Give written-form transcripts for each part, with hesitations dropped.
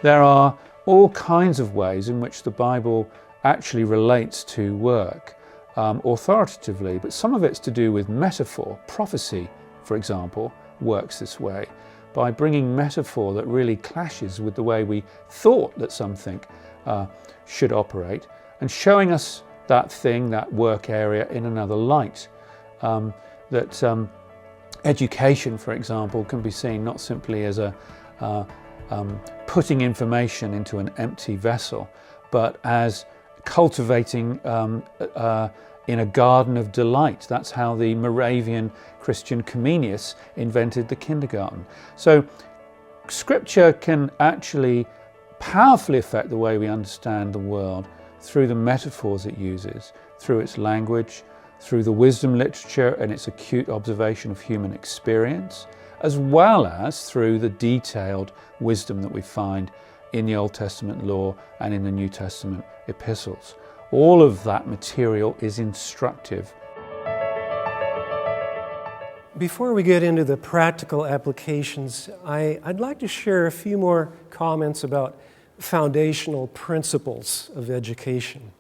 There are all kinds of ways in which the Bible actually relates to work authoritatively, but some of it's to do with metaphor. Prophecy, for example, works this way by bringing metaphor that really clashes with the way we thought that something should operate, and showing us that thing, that work area, in another light. Education, for example, can be seen not simply as putting information into an empty vessel, but as cultivating in a garden of delight. That's how the Moravian Christian Comenius invented the kindergarten. So Scripture can actually powerfully affect the way we understand the world through the metaphors it uses, through its language, through the wisdom literature and its acute observation of human experience, as well as through the detailed wisdom that we find in the Old Testament law and in the New Testament epistles. All of that material is instructive. Before we get into the practical applications, I'd like to share a few more comments about foundational principles of education.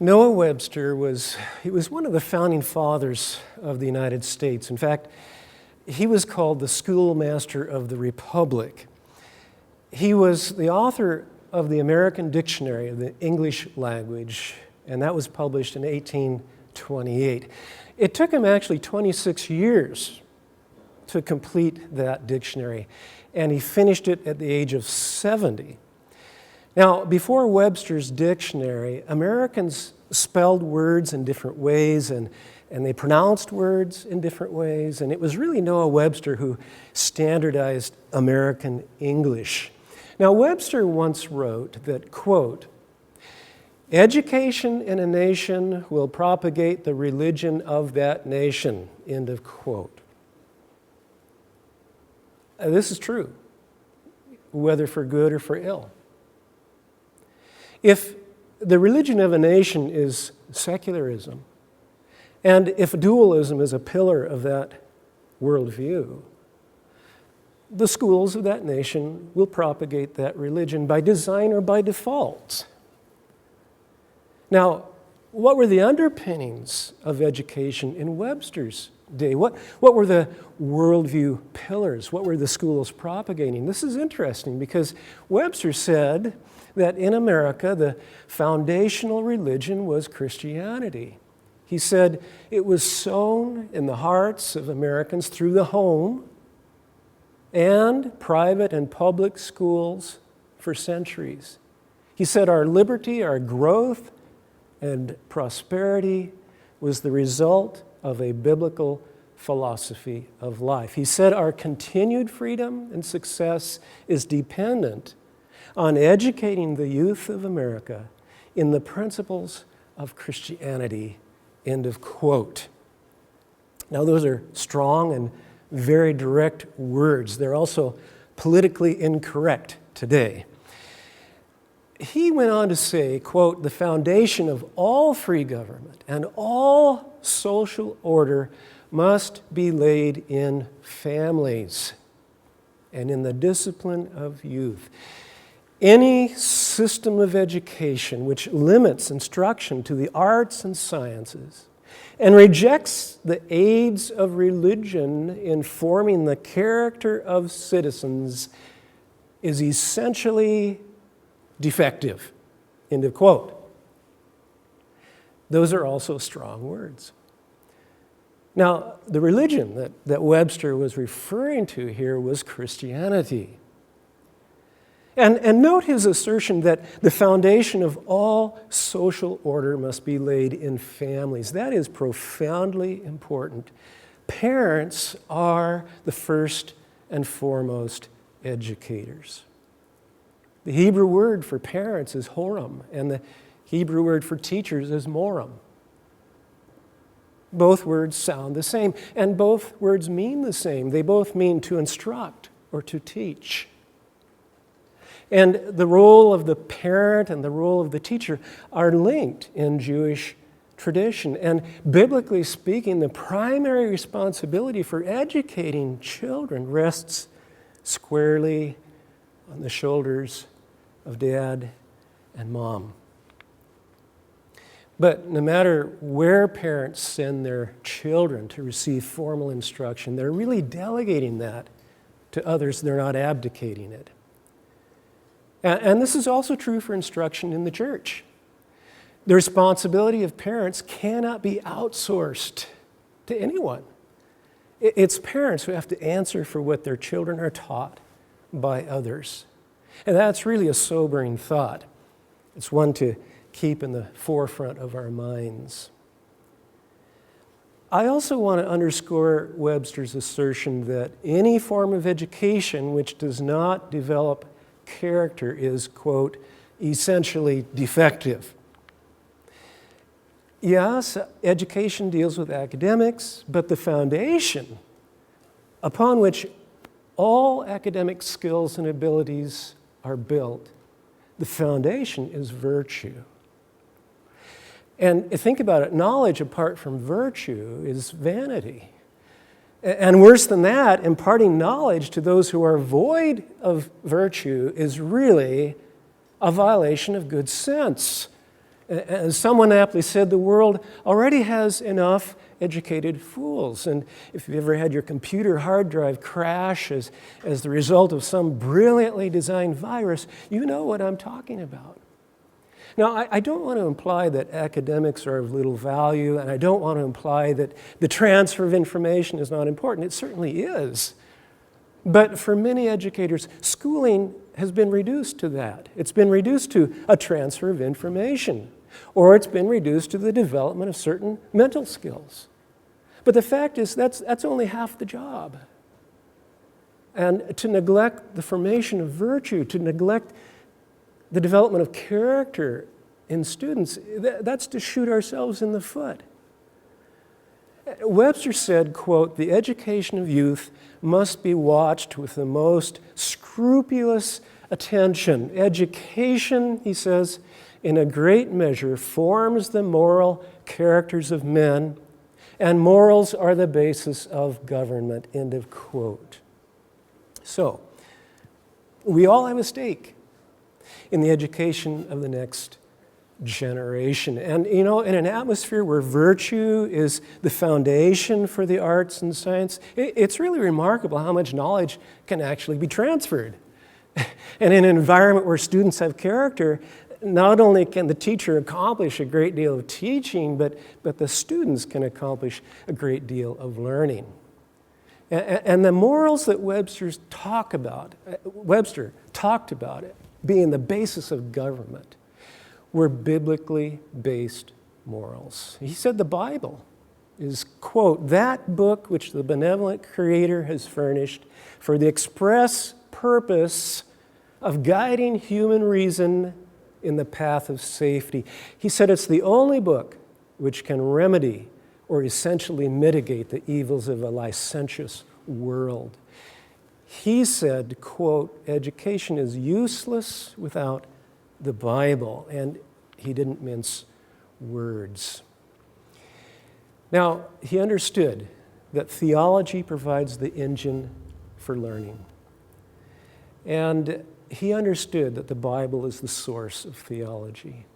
Noah Webster was one of the founding fathers of the United States. In fact, he was called the schoolmaster of the Republic. He was the author of the American Dictionary of the English Language, and that was published in 1828. It took him actually 26 years to complete that dictionary, and he finished it at the age of 70. Now, before Webster's dictionary, Americans spelled words in different ways, and they pronounced words in different ways, and it was really Noah Webster who standardized American English. Now, Webster once wrote that, quote, "Education in a nation will propagate the religion of that nation," end of quote. This is true, whether for good or for ill. If the religion of a nation is secularism, and if dualism is a pillar of that worldview, the schools of that nation will propagate that religion by design or by default. Now, what were the underpinnings of education in Webster's day? What were the worldview pillars? What were the schools propagating? This is interesting because Webster said that in America, the foundational religion was Christianity. He said it was sown in the hearts of Americans through the home and private and public schools for centuries. He said our liberty, our growth, and prosperity was the result of a biblical philosophy of life. He said our continued freedom and success is dependent on educating the youth of America in the principles of Christianity, end of quote. Now, those are strong and very direct words. They're also politically incorrect today. He went on to say, quote, "The foundation of all free government and all social order must be laid in families and in the discipline of youth. Any system of education which limits instruction to the arts and sciences and rejects the aids of religion in forming the character of citizens is essentially defective," end of quote. Those are also strong words. Now, the religion that Webster was referring to here was Christianity. And note his assertion that the foundation of all social order must be laid in families. That is profoundly important. Parents are the first and foremost educators. The Hebrew word for parents is horam, and the Hebrew word for teachers is moram. Both words sound the same, and both words mean the same. They both mean to instruct or to teach. And the role of the parent and the role of the teacher are linked in Jewish tradition. And biblically speaking, the primary responsibility for educating children rests squarely on the shoulders of dad and mom. But no matter where parents send their children to receive formal instruction, they're really delegating that to others. They're not abdicating it. And this is also true for instruction in the church. The responsibility of parents cannot be outsourced to anyone. It's parents who have to answer for what their children are taught by others. And that's really a sobering thought. It's one to keep in the forefront of our minds. I also want to underscore Webster's assertion that any form of education which does not develop character is, quote, essentially defective. Yes, education deals with academics, but the foundation upon which all academic skills and abilities are built, the foundation is virtue. And think about it, knowledge apart from virtue is vanity. And worse than that, imparting knowledge to those who are void of virtue is really a violation of good sense. As someone aptly said, the world already has enough educated fools. And if you've ever had your computer hard drive crash as the result of some brilliantly designed virus, you know what I'm talking about. Now, I don't want to imply that academics are of little value, and I don't want to imply that the transfer of information is not important. It certainly is. But for many educators, schooling has been reduced to that. It's been reduced to a transfer of information, or it's been reduced to the development of certain mental skills. But the fact is, that's only half the job. And to neglect the formation of virtue, to neglect the development of character in students, that's to shoot ourselves in the foot. Webster said, quote, "The education of youth must be watched with the most scrupulous attention. Education," he says, "in a great measure forms the moral characters of men, and morals are the basis of government," end of quote. So, we all have a stake in the education of the next generation. And, you know, in an atmosphere where virtue is the foundation for the arts and science, it's really remarkable how much knowledge can actually be transferred. And in an environment where students have character, not only can the teacher accomplish a great deal of teaching, but the students can accomplish a great deal of learning. And the morals that Webster talked about it being the basis of government were biblically based morals. He said the Bible is, quote, "that book which the benevolent Creator has furnished for the express purpose of guiding human reason in the path of safety." He said it's the only book which can remedy or essentially mitigate the evils of a licentious world. He said, quote, "education is useless without the Bible," and he didn't mince words. Now, he understood that theology provides the engine for learning. And he understood that the Bible is the source of theology.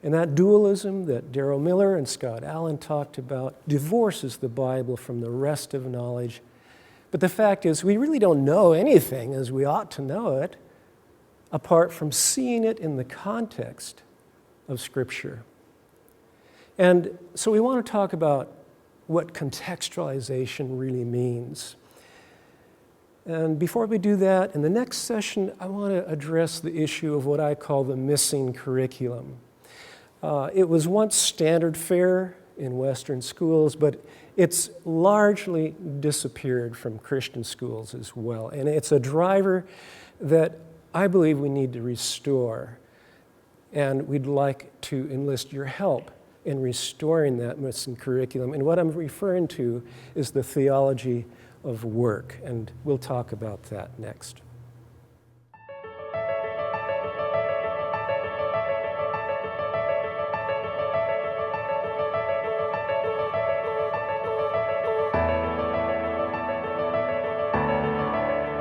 And that dualism that Darrell Miller and Scott Allen talked about divorces the Bible from the rest of knowledge. But the fact is, we really don't know anything as we ought to know it apart from seeing it in the context of Scripture. And so we want to talk about what contextualization really means. And before we do that, in the next session, I want to address the issue of what I call the missing curriculum. It was once standard fare in Western schools, but it's largely disappeared from Christian schools as well. And it's a driver that I believe we need to restore. And we'd like to enlist your help in restoring that missing curriculum. And what I'm referring to is the theology of work. And we'll talk about that next.